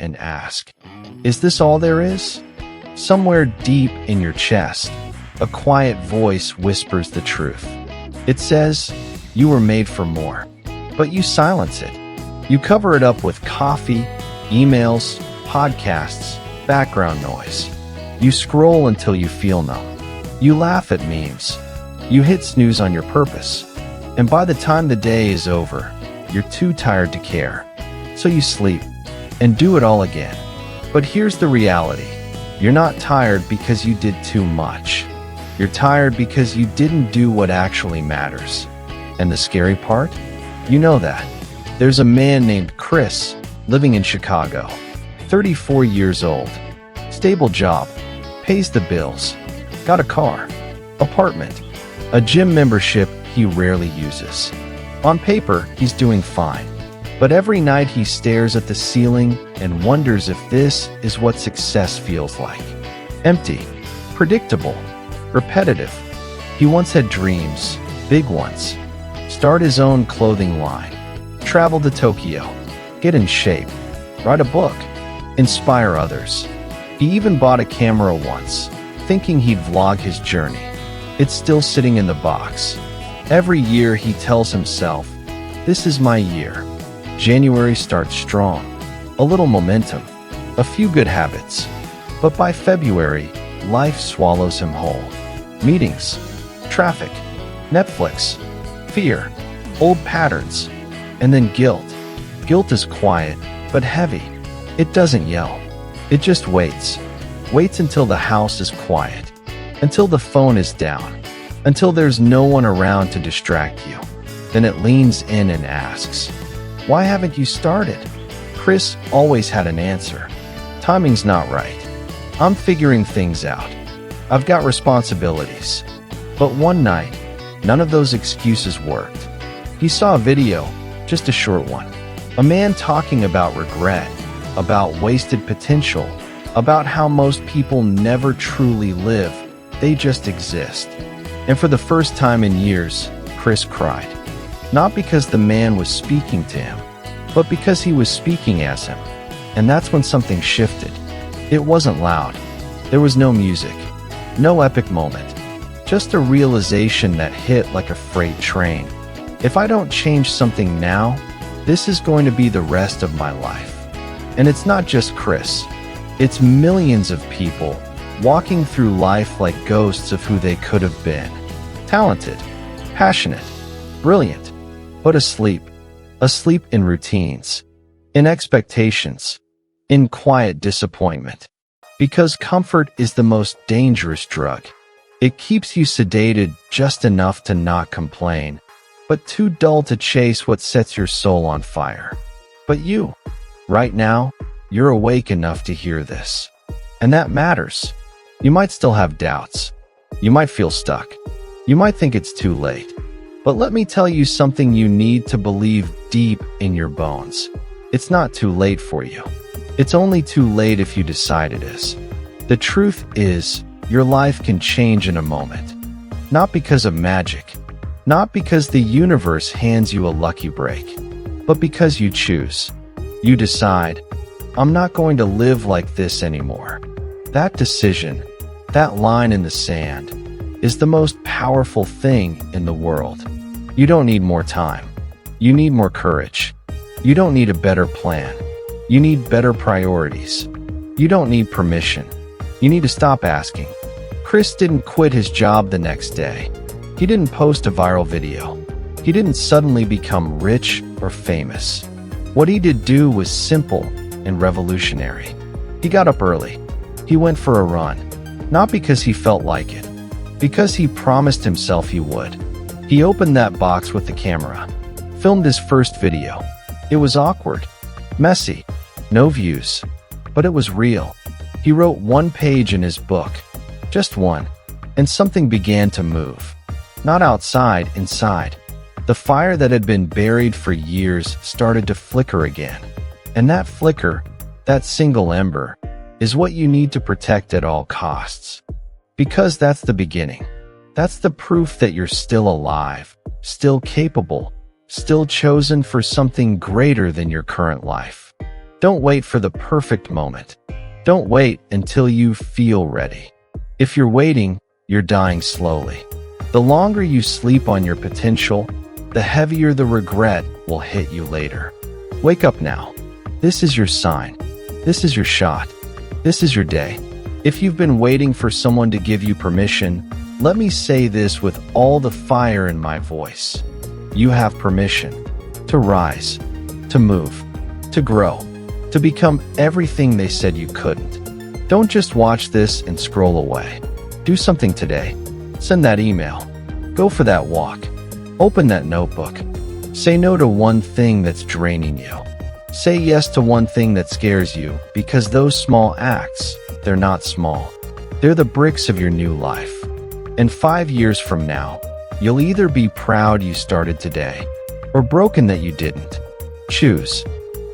and ask, is this all there is? Somewhere deep in your chest, a quiet voice whispers the truth. It says, you were made for more, but you silence it. You cover it up with coffee, emails, podcasts, background noise. You scroll until you feel numb. You laugh at memes. You hit snooze on your purpose. And by the time the day is over, you're too tired to care. So you sleep and do it all again. But here's the reality. You're not tired because you did too much. You're tired because you didn't do what actually matters. And the scary part? You know that. There's a man named Chris living in Chicago, 34 years old, stable job, pays the bills, got a car, apartment, a gym membership he rarely uses. On paper, he's doing fine, but every night he stares at the ceiling and wonders if this is what success feels like. Empty, predictable, repetitive. He once had dreams, big ones. Start his own clothing line, travel to Tokyo, get in shape, write a book, inspire others. He even bought a camera once, thinking he'd vlog his journey. It's still sitting in the box. Every year he tells himself, this is my year. January starts strong, a little momentum, a few good habits. But by February, life swallows him whole. Meetings, traffic, Netflix, fear, old patterns, and then guilt. Guilt is quiet, but heavy. It doesn't yell. It just waits. Waits until the house is quiet, until the phone is down, until there's no one around to distract you. Then it leans in and asks, why haven't you started? Chris always had an answer. Timing's not right. I'm figuring things out. I've got responsibilities. But one night, none of those excuses worked. He saw a video, just a short one. A man talking about regret, about wasted potential, about how most people never truly live, they just exist. And for the first time in years, Chris cried. Not because the man was speaking to him, but because he was speaking as him. And that's when something shifted. It wasn't loud. There was no music, no epic moment, just a realization that hit like a freight train. If I don't change something now, this is going to be the rest of my life. And it's not just Chris. It's millions of people walking through life like ghosts of who they could have been. Talented, passionate, brilliant, but asleep. Asleep in routines, in expectations, in quiet disappointment. Because comfort is the most dangerous drug. It keeps you sedated just enough to not complain, but too dull to chase what sets your soul on fire. But you, right now, you're awake enough to hear this. And that matters. You might still have doubts. You might feel stuck. You might think it's too late. But let me tell you something you need to believe deep in your bones. It's not too late for you. It's only too late if you decide it is. The truth is, your life can change in a moment. Not because of magic. Not because the universe hands you a lucky break. But because you choose. You decide, I'm not going to live like this anymore. That decision, that line in the sand, is the most powerful thing in the world. You don't need more time. You need more courage. You don't need a better plan. You need better priorities. You don't need permission. You need to stop asking. Chris didn't quit his job the next day. He didn't post a viral video. He didn't suddenly become rich or famous. What he did do was simple and revolutionary. He got up early. He went for a run. Not because he felt like it. Because he promised himself he would. He opened that box with the camera. Filmed his first video. It was awkward. Messy. No views. But it was real. He wrote one page in his book. Just one. And something began to move. Not outside, inside. The fire that had been buried for years started to flicker again. And that flicker, that single ember, is what you need to protect at all costs. Because that's the beginning. That's the proof that you're still alive, still capable, still chosen for something greater than your current life. Don't wait for the perfect moment. Don't wait until you feel ready. If you're waiting, you're dying slowly. The longer you sleep on your potential, the heavier the regret will hit you later. Wake up now. This is your sign. This is your shot. This is your day. If you've been waiting for someone to give you permission, let me say this with all the fire in my voice. You have permission to rise, to move, to grow, to become everything they said you couldn't. Don't just watch this and scroll away. Do something today. Send that email. Go for that walk. Open that notebook. Say no to one thing that's draining you. Say yes to one thing that scares you, because those small acts, they're not small. They're the bricks of your new life. And 5 years from now, you'll either be proud you started today or broken that you didn't. Choose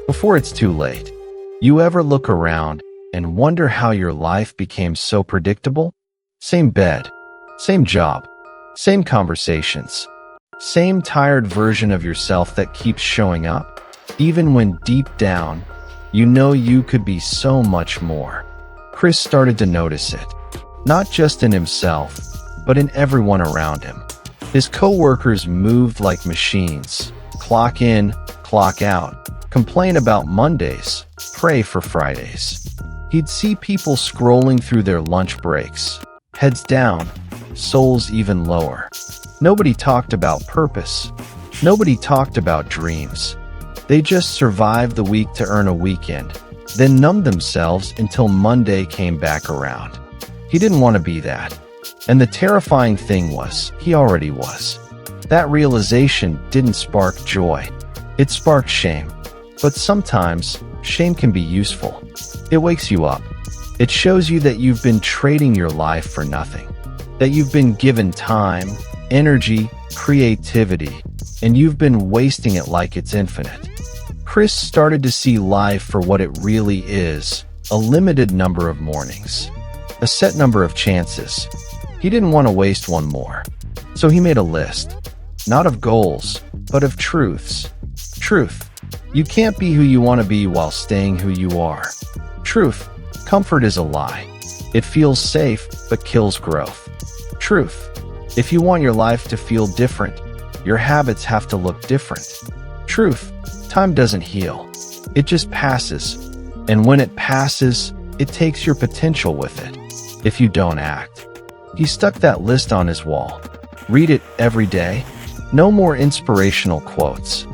before it's too late. You ever look around and wonder how your life became so predictable? Same bed, same job, same conversations, same tired version of yourself that keeps showing up, even when deep down, you know you could be so much more. Chris started to notice it, not just in himself, but in everyone around him. His co-workers moved like machines, clock in, clock out, complain about Mondays, pray for Fridays. He'd see people scrolling through their lunch breaks, heads down, souls even lower. Nobody talked about purpose. Nobody talked about dreams. They just survived the week to earn a weekend, then numbed themselves until Monday came back around. He didn't want to be that. And the terrifying thing was, he already was. That realization didn't spark joy. It sparked shame. But sometimes, shame can be useful. It wakes you up. It shows you that you've been trading your life for nothing. That you've been given time, energy, creativity, and you've been wasting it like it's infinite. Chris started to see life for what it really is, a limited number of mornings, a set number of chances. He didn't want to waste one more. So he made a list, not of goals, but of truths. Truth. You can't be who you want to be while staying who you are. Truth. Comfort is a lie. It feels safe, but kills growth. Truth. If you want your life to feel different, your habits have to look different. Truth. Time doesn't heal. It just passes. And when it passes, it takes your potential with it. If you don't act. He stuck that list on his wall. Read it every day. No more inspirational quotes.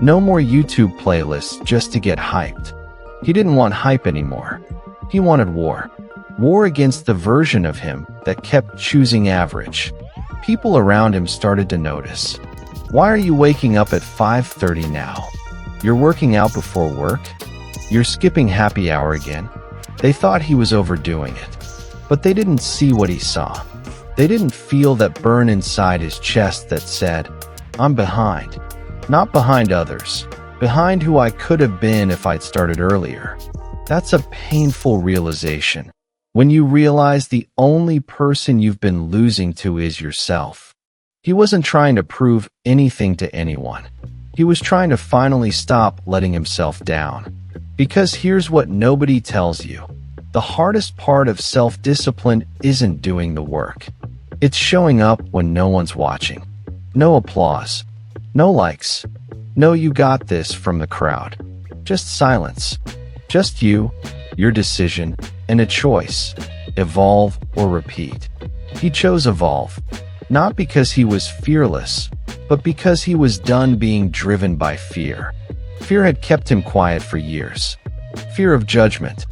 No more YouTube playlists just to get hyped. He didn't want hype anymore. He wanted war. War against the version of him that kept choosing average. People around him started to notice. Why are you waking up at 5:30 now? You're working out before work? You're skipping happy hour again? They thought he was overdoing it. But they didn't see what he saw. They didn't feel that burn inside his chest that said, I'm behind. Not behind others. Behind who I could have been if I'd started earlier. That's a painful realization. When you realize the only person you've been losing to is yourself. He wasn't trying to prove anything to anyone. He was trying to finally stop letting himself down. Because here's what nobody tells you. The hardest part of self-discipline isn't doing the work. It's showing up when no one's watching. No applause. No likes. No you got this from the crowd. Just silence. Just you, your decision, and a choice. Evolve or repeat. He chose evolve. Not because he was fearless, but because he was done being driven by fear. Fear had kept him quiet for years. Fear of judgment.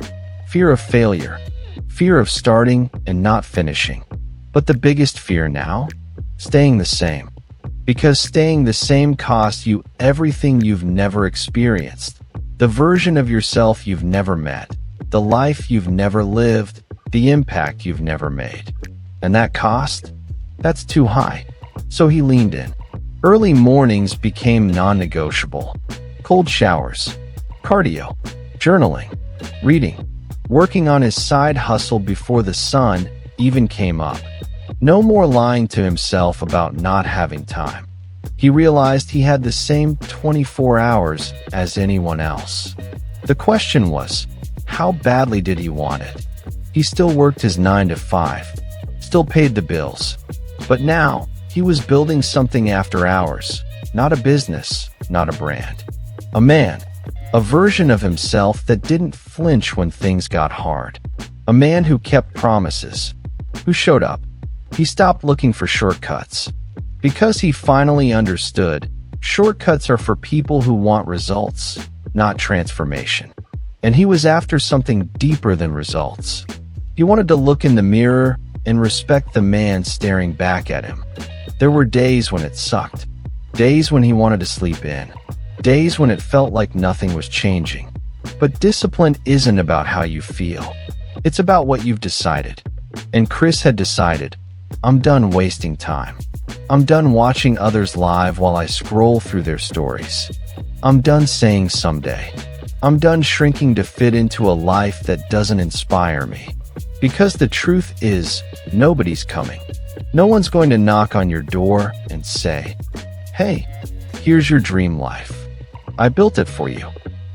Fear of failure. Fear of starting and not finishing. But the biggest fear now? Staying the same. Because staying the same costs you everything you've never experienced. The version of yourself you've never met. The life you've never lived. The impact you've never made. And that cost? That's too high. So he leaned in. Early mornings became non-negotiable. Cold showers. Cardio. Journaling. Reading. Working on his side hustle before the sun even came up. No more lying to himself about not having time. He realized he had the same 24 hours as anyone else. The question was, how badly did he want it? He still worked his 9 to 5, still paid the bills. But now, he was building something after hours, not a business, not a brand. A man, a version of himself that didn't flinch when things got hard. A man who kept promises, who showed up. He stopped looking for shortcuts. Because he finally understood, shortcuts are for people who want results, not transformation. And he was after something deeper than results. He wanted to look in the mirror and respect the man staring back at him. There were days when it sucked, days when he wanted to sleep in, days when it felt like nothing was changing. But discipline isn't about how you feel. It's about what you've decided. And Chris had decided, I'm done wasting time. I'm done watching others live while I scroll through their stories. I'm done saying someday. I'm done shrinking to fit into a life that doesn't inspire me. Because the truth is, nobody's coming. No one's going to knock on your door and say, hey, here's your dream life. I built it for you.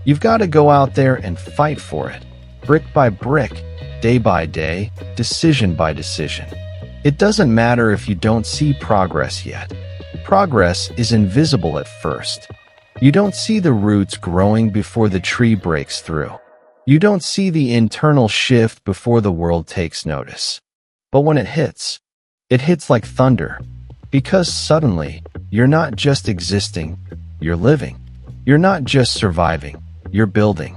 You've got to go out there and fight for it, brick by brick, day by day, decision by decision. It doesn't matter if you don't see progress yet. Progress is invisible at first. You don't see the roots growing before the tree breaks through. You don't see the internal shift before the world takes notice. But when it hits like thunder. Because suddenly, you're not just existing, you're living. You're not just surviving, you're building.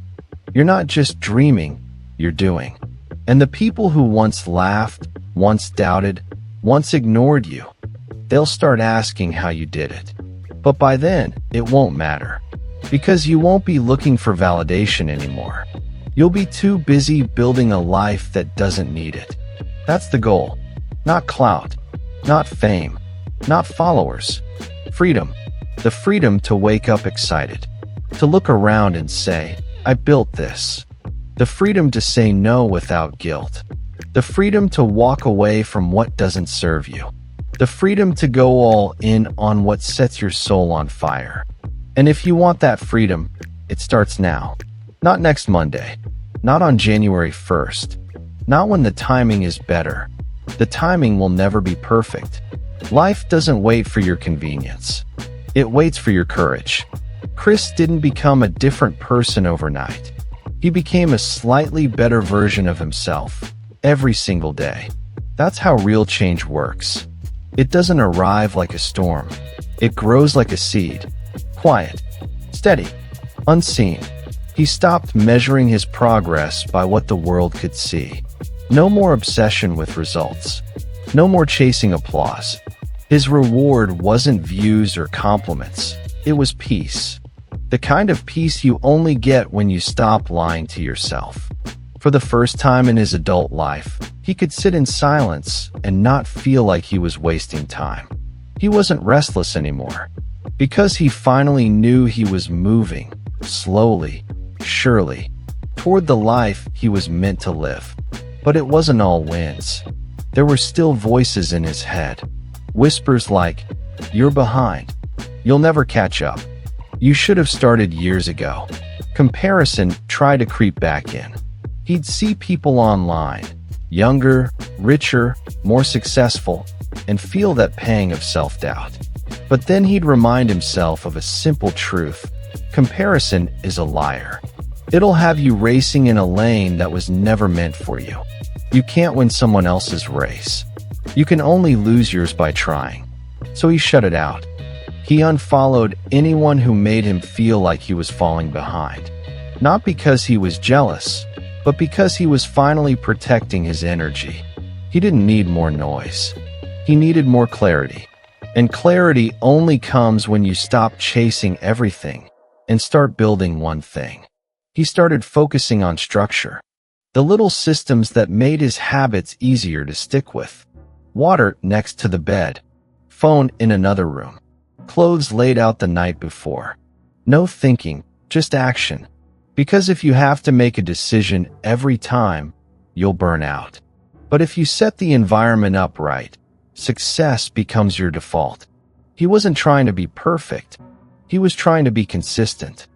You're not just dreaming, you're doing. And the people who once laughed, once doubted, once ignored you, they'll start asking how you did it. But by then, it won't matter. Because you won't be looking for validation anymore. You'll be too busy building a life that doesn't need it. That's the goal. Not clout, not fame, not followers. Freedom. The freedom to wake up excited. To look around and say, I built this. The freedom to say no without guilt. The freedom to walk away from what doesn't serve you. The freedom to go all in on what sets your soul on fire. And if you want that freedom, it starts now. Not next Monday. Not on January 1st. Not when the timing is better. The timing will never be perfect. Life doesn't wait for your convenience. It waits for your courage. Chris didn't become a different person overnight. He became a slightly better version of himself every single day. That's how real change works. It doesn't arrive like a storm. It grows like a seed. Quiet, steady, unseen. He stopped measuring his progress by what the world could see. No more obsession with results. No more chasing applause. His reward wasn't views or compliments. It was peace. The kind of peace you only get when you stop lying to yourself. For the first time in his adult life, he could sit in silence and not feel like he was wasting time. He wasn't restless anymore, because he finally knew he was moving, slowly, surely, toward the life he was meant to live. But it wasn't all wins. There were still voices in his head. Whispers like, you're behind. You'll never catch up. You should have started years ago. Comparison tried to creep back in. He'd see people online, younger, richer, more successful, and feel that pang of self-doubt. But then he'd remind himself of a simple truth. Comparison is a liar. It'll have you racing in a lane that was never meant for you. You can't win someone else's race. You can only lose yours by trying. So he shut it out. He unfollowed anyone who made him feel like he was falling behind. Not because he was jealous, but because he was finally protecting his energy. He didn't need more noise. He needed more clarity. And clarity only comes when you stop chasing everything and start building one thing. He started focusing on structure. The little systems that made his habits easier to stick with. Water next to the bed. Phone in another room. Clothes laid out the night before. No thinking, just action. Because if you have to make a decision every time, you'll burn out. But if you set the environment up right, success becomes your default. He wasn't trying to be perfect. He was trying to be consistent.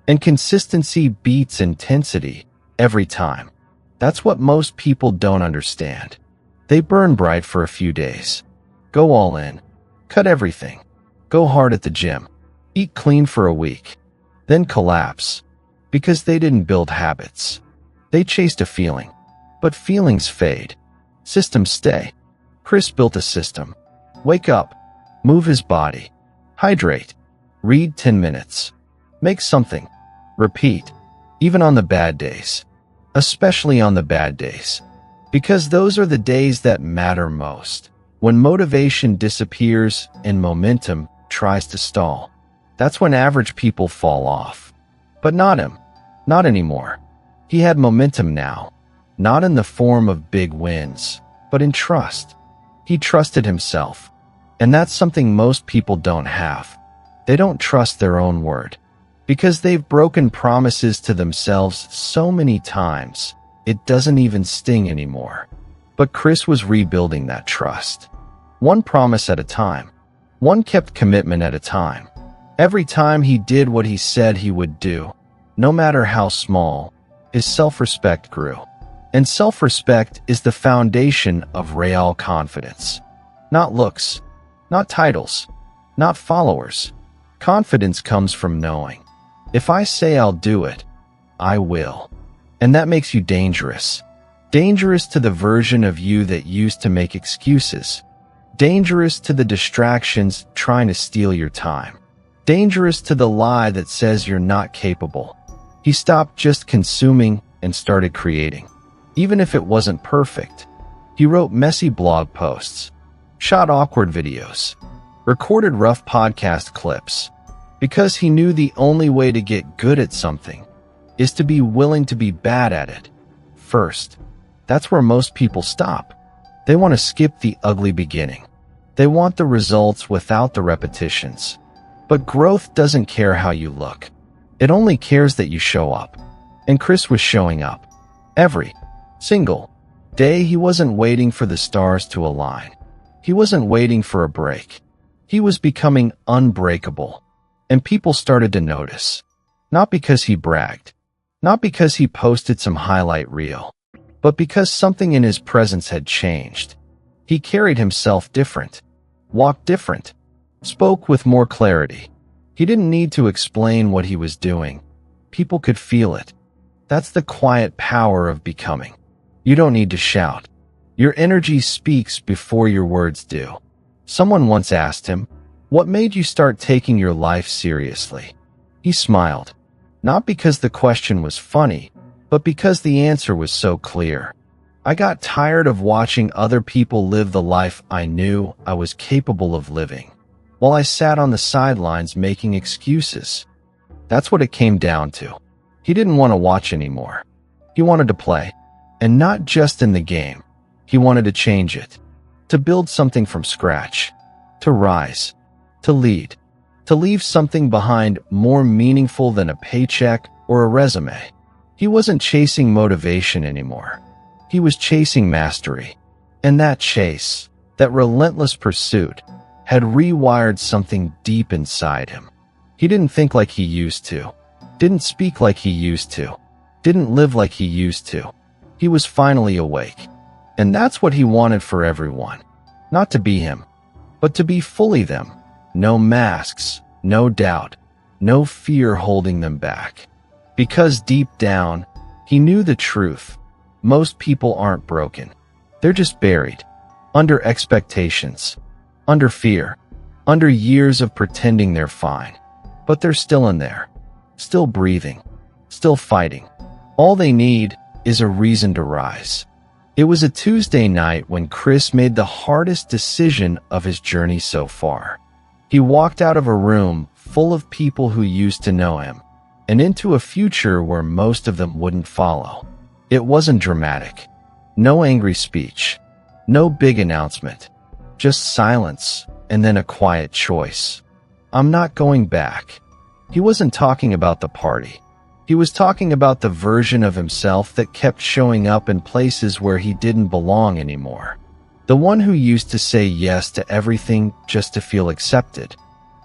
And consistency beats intensity every time. That's what most people don't understand. They burn bright for a few days, go all in, cut everything, go hard at the gym, eat clean for a week, then collapse because they didn't build habits. They chased a feeling, but feelings fade. Systems stay. Chris built a system. Wake up, move his body, hydrate, read 10 minutes, make something, repeat, even on the bad days, especially on the bad days, because those are the days that matter most. When motivation disappears and momentum tries to stall, that's when average people fall off. But not him, not anymore. He had momentum now, not in the form of big wins, but in trust. He trusted himself, and that's something most people don't have. They don't trust their own word, because they've broken promises to themselves so many times, it doesn't even sting anymore. But Chris was rebuilding that trust. One promise at a time. One kept commitment at a time. Every time he did what he said he would do, no matter how small, his self-respect grew. And self-respect is the foundation of real confidence. Not looks, not titles, not followers. Confidence comes from knowing, if I say I'll do it, I will. And that makes you dangerous. Dangerous to the version of you that used to make excuses. Dangerous to the distractions trying to steal your time. Dangerous to the lie that says you're not capable. He stopped just consuming and started creating. Even if it wasn't perfect. He wrote messy blog posts, shot awkward videos, recorded rough podcast clips, because he knew the only way to get good at something is to be willing to be bad at it first. That's where most people stop. They want to skip the ugly beginning. They want the results without the repetitions. But growth doesn't care how you look. It only cares that you show up. And Chris was showing up. Every single day. He wasn't waiting for the stars to align. He wasn't waiting for a break. He was becoming unbreakable. And people started to notice. Not because he bragged. Not because he posted some highlight reel. But because something in his presence had changed. He carried himself different. Walked different. Spoke with more clarity. He didn't need to explain what he was doing. People could feel it. That's the quiet power of becoming. You don't need to shout. Your energy speaks before your words do. Someone once asked him, "What made you start taking your life seriously?" He smiled. Not because the question was funny, but because the answer was so clear. I got tired of watching other people live the life I knew I was capable of living, while I sat on the sidelines making excuses. That's what it came down to. He didn't want to watch anymore. He wanted to play. And not just in the game. He wanted to change it. To build something from scratch. To rise. To lead. To leave something behind more meaningful than a paycheck or a resume. He wasn't chasing motivation anymore. He was chasing mastery. And that chase, that relentless pursuit, had rewired something deep inside him. He didn't think like he used to. Didn't speak like he used to. Didn't live like he used to. He was finally awake. And that's what he wanted for everyone. Not to be him, but to be fully them. No masks, no doubt, no fear holding them back. Because deep down, he knew the truth. Most people aren't broken. They're just buried. Under expectations. Under fear. Under years of pretending they're fine. But they're still in there. Still breathing. Still fighting. All they need is a reason to rise. It was a Tuesday night when Chris made the hardest decision of his journey so far. He walked out of a room full of people who used to know him, and into a future where most of them wouldn't follow. It wasn't dramatic. No angry speech. No big announcement. Just silence, and then a quiet choice. I'm not going back. He wasn't talking about the party. He was talking about the version of himself that kept showing up in places where he didn't belong anymore. The one who used to say yes to everything just to feel accepted.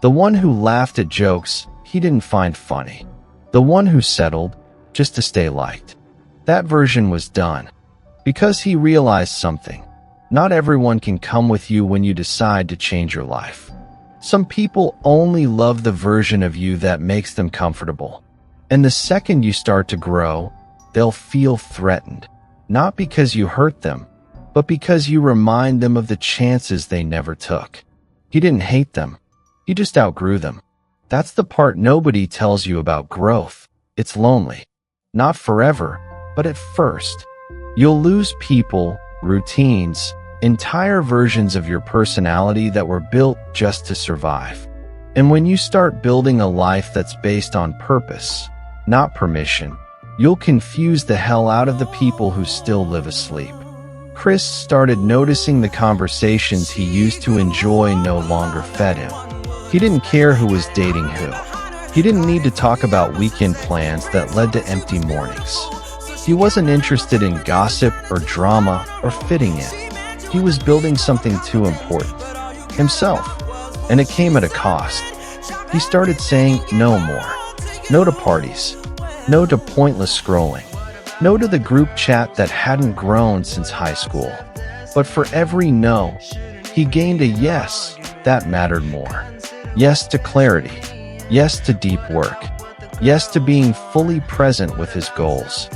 The one who laughed at jokes he didn't find funny. the one who settled just to stay liked. That version was done because he realized something. Not everyone can come with you when you decide to change your life. Some people only love the version of you that makes them comfortable. And the second you start to grow, they'll feel threatened, not because you hurt them, but because you remind them of the chances they never took. He didn't hate them. He just outgrew them. That's the part nobody tells you about growth. It's lonely. Not forever, but at first. You'll lose people, routines, entire versions of your personality that were built just to survive. And when you start building a life that's based on purpose, not permission, you'll confuse the hell out of the people who still live asleep. Chris started noticing the conversations he used to enjoy no longer fed him. He didn't care who was dating who. He didn't need to talk about weekend plans that led to empty mornings. He wasn't interested in gossip or drama or fitting in. He was building something too important, himself, and it came at a cost. He started saying no more. No to parties. No to pointless scrolling. No to the group chat that hadn't grown since high school. But for every no, he gained a yes that mattered more. Yes to clarity. Yes to deep work. Yes to being fully present with his goals.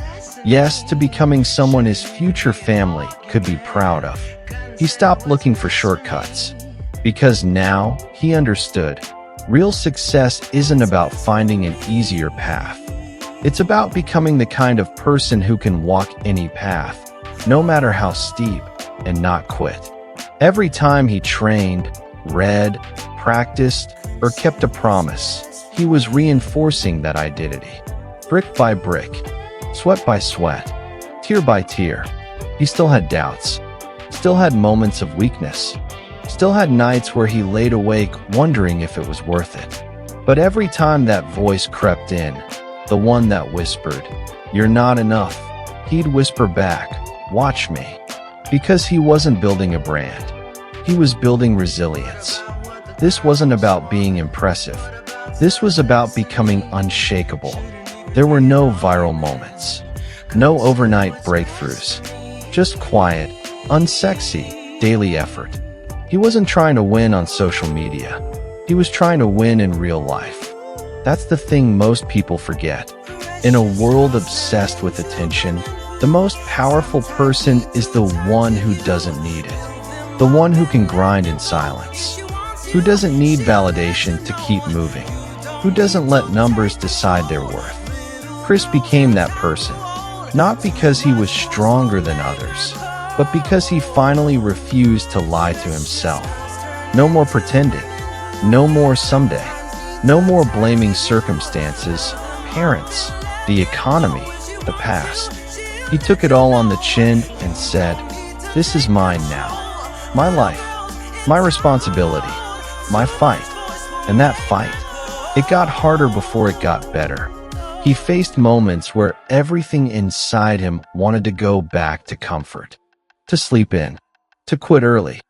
Yes to becoming someone his future family could be proud of. He stopped looking for shortcuts, because now he understood real success isn't about finding an easier path. It's about becoming the kind of person who can walk any path, no matter how steep, and not quit. Every time he trained, read, practiced, or kept a promise, he was reinforcing that identity. Brick by brick, sweat by sweat, tear by tear. He still had doubts, still had moments of weakness, still had nights where he laid awake wondering if it was worth it. But every time that voice crept in, the one that whispered, "You're not enough," he'd whisper back, "Watch me." Because he wasn't building a brand. He was building resilience. This wasn't about being impressive. This was about becoming unshakable. There were no viral moments. No overnight breakthroughs. Just quiet, unsexy, daily effort. He wasn't trying to win on social media. He was trying to win in real life. That's the thing most people forget. In a world obsessed with attention, the most powerful person is the one who doesn't need it. The one who can grind in silence. Who doesn't need validation to keep moving. Who doesn't let numbers decide their worth. Chris became that person. Not because he was stronger than others, but because he finally refused to lie to himself. No more pretending. No more someday. No more blaming circumstances, parents, the economy, the past. He took it all on the chin and said, "This is mine now. My life. My responsibility. My fight." And that fight, it got harder before it got better. He faced moments where everything inside him wanted to go back to comfort. To sleep in. To quit early.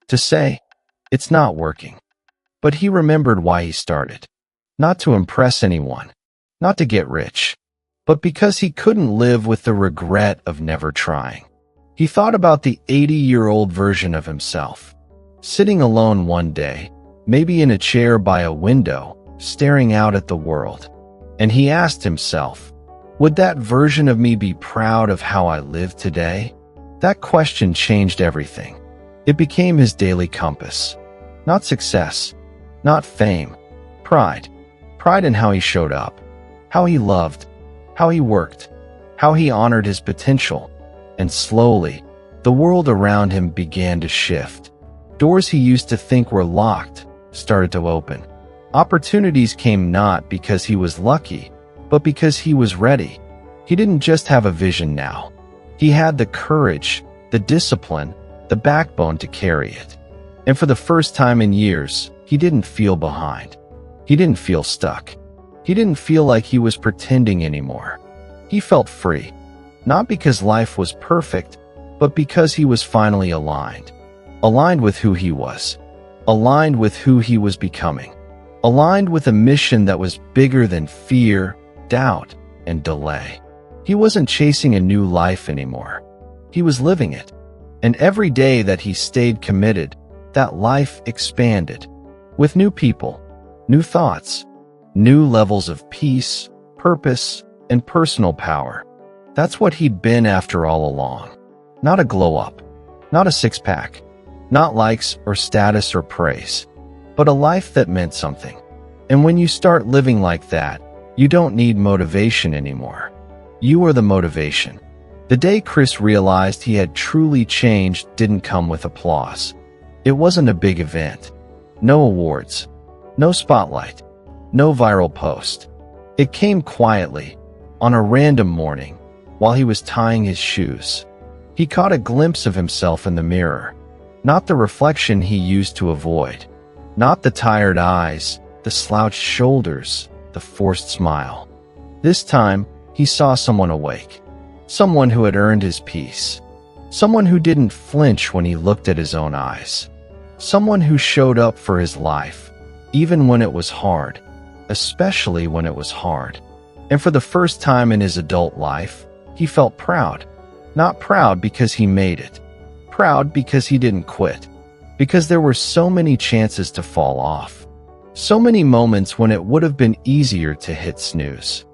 To say, "It's not working." But he remembered why he started. Not to impress anyone, not to get rich, but because he couldn't live with the regret of never trying. He thought about the 80-year-old version of himself, sitting alone one day, maybe in a chair by a window, staring out at the world. And he asked himself, would that version of me be proud of how I live today? That question changed everything. It became his daily compass. Not success, not fame, pride. Pride in how he showed up, how he loved, how he worked, how he honored his potential. And slowly, the world around him began to shift. Doors he used to think were locked started to open. Opportunities came not because he was lucky, but because he was ready. He didn't just have a vision now. He had the courage, the discipline, the backbone to carry it. And for the first time in years, he didn't feel behind. He didn't feel stuck. He didn't feel like he was pretending anymore. He felt free. Not because life was perfect, but because he was finally aligned. Aligned with who he was. Aligned with who he was becoming. Aligned with a mission that was bigger than fear, doubt, and delay. He wasn't chasing a new life anymore. He was living it. And every day that he stayed committed, that life expanded. With new people, new thoughts, new levels of peace, purpose, and personal power. That's what he'd been after all along. Not a glow-up, not a six-pack, not likes or status or praise, but a life that meant something. And when you start living like that, you don't need motivation anymore. You are the motivation. The day Chris realized he had truly changed didn't come with applause. It wasn't a big event. No awards. No spotlight. No viral post. It came quietly, on a random morning, while he was tying his shoes. He caught a glimpse of himself in the mirror. Not the reflection he used to avoid. Not the tired eyes, the slouched shoulders, the forced smile. This time, he saw someone awake. Someone who had earned his peace. Someone who didn't flinch when he looked at his own eyes. Someone who showed up for his life, even when it was hard, especially when it was hard. And for the first time in his adult life, he felt proud. Not proud because he made it. Proud because he didn't quit. Because there were so many chances to fall off. So many moments when it would have been easier to hit snooze.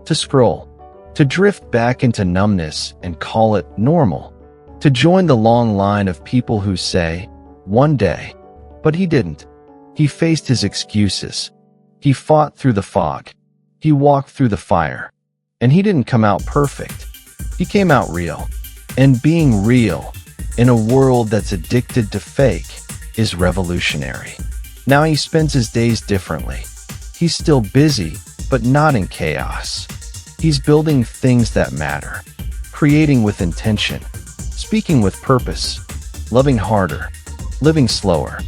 To scroll. To drift back into numbness and call it normal. To join the long line of people who say, one day. But he didn't. He faced his excuses. He fought through the fog. He walked through the fire. And he didn't come out perfect. He came out real. And being real, in a world that's addicted to fake, is revolutionary. Now he spends his days differently. He's still busy, but not in chaos. He's building things that matter, creating with intention, speaking with purpose, loving harder, living slower.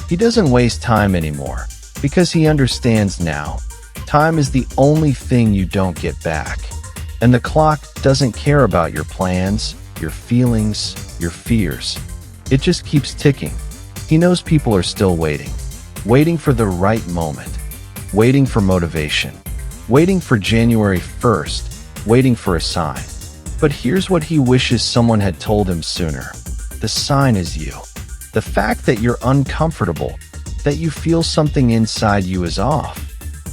He doesn't waste time anymore because he understands now. Time is the only thing you don't get back. And the clock doesn't care about your plans, your feelings, your fears. It just keeps ticking. He knows people are still waiting. Waiting for the right moment. Waiting for motivation. Waiting for January 1st. Waiting for a sign. But here's what he wishes someone had told him sooner. The sign is you. The fact that you're uncomfortable, that you feel something inside you is off.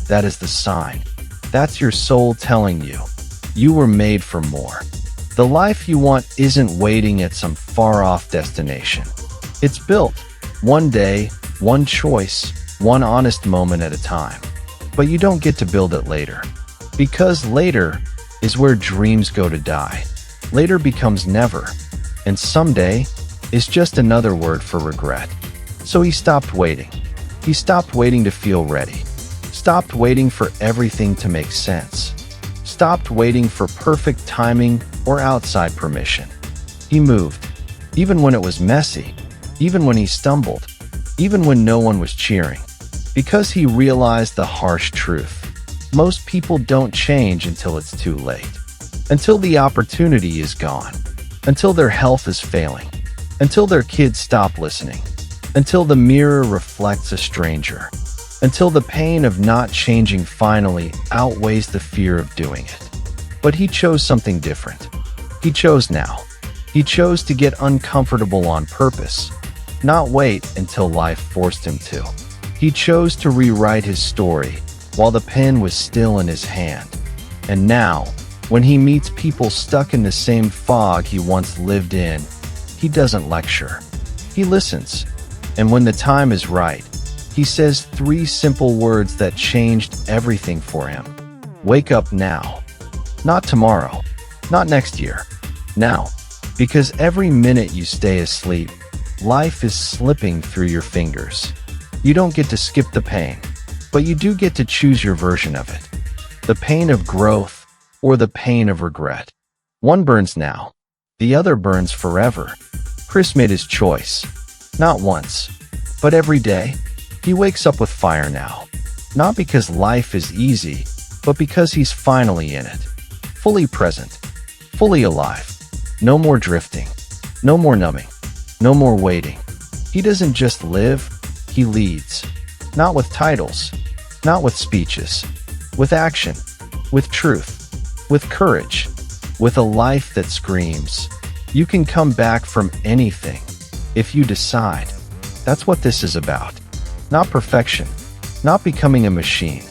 That is the sign. That's your soul telling you. You were made for more. The life you want isn't waiting at some far-off destination. It's built, one day, one choice, one honest moment at a time. But you don't get to build it later. Because later is where dreams go to die. Later becomes never. And someday is just another word for regret. So he stopped waiting. He stopped waiting to feel ready. Stopped waiting for everything to make sense. Stopped waiting for perfect timing or outside permission. He moved, even when it was messy, even when he stumbled, even when no one was cheering, because he realized the harsh truth. Most people don't change until it's too late, until the opportunity is gone, until their health is failing, until their kids stop listening, until the mirror reflects a stranger, until the pain of not changing finally outweighs the fear of doing it. But he chose something different. He chose now. He chose to get uncomfortable on purpose, not wait until life forced him to. He chose to rewrite his story while the pen was still in his hand. And now, when he meets people stuck in the same fog he once lived in, he doesn't lecture. He listens. And when the time is right, he says 3 simple words that changed everything for him. Wake up now. Not tomorrow. Not next year. Now. Because every minute you stay asleep, life is slipping through your fingers. You don't get to skip the pain, but you do get to choose your version of it. The pain of growth or the pain of regret. One burns now. The other burns forever. Chris made his choice. Not once, but every day. He wakes up with fire now. Not because life is easy, but because he's finally in it. Fully present. Fully alive. No more drifting. No more numbing. No more waiting. He doesn't just live, he leads. Not with titles. Not with speeches. With action. with truth, with courage, with a life that screams. You can come back from anything if you decide. That's what this is about. Not perfection, not becoming a machine,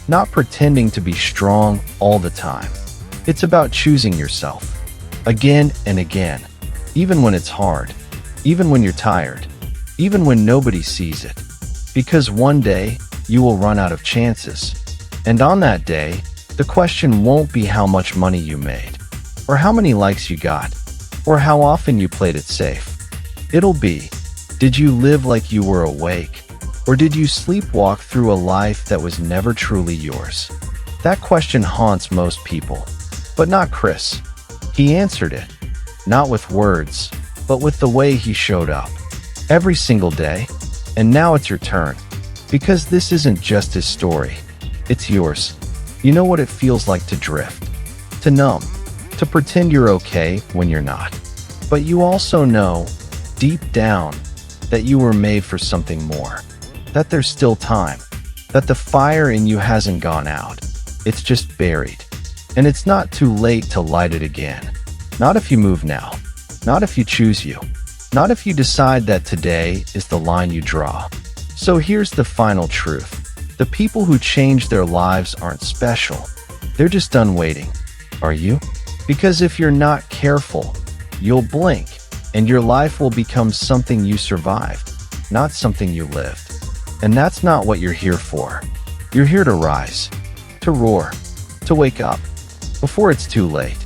not pretending to be strong all the time. It's about choosing yourself again and again, even when it's hard, even when you're tired, even when nobody sees it. Because one day you will run out of chances. And on that day, the question won't be how much money you made, or how many likes you got, or how often you played it safe. It'll be, did you live like you were awake, or did you sleepwalk through a life that was never truly yours? That question haunts most people, but not Chris. He answered it, not with words, but with the way he showed up. Every single day. And now it's your turn. Because this isn't just his story, it's yours. You know what it feels like to drift, to numb, to pretend you're okay when you're not. But you also know, deep down, that you were made for something more. That there's still time. That the fire in you hasn't gone out. It's just buried. And it's not too late to light it again. Not if you move now. Not if you choose you. Not if you decide that today is the line you draw. So here's the final truth. The people who change their lives aren't special. They're just done waiting. Are you? Because if you're not careful, you'll blink, and your life will become something you survived, not something you lived. And that's not what you're here for. You're here to rise, to roar, to wake up, before it's too late.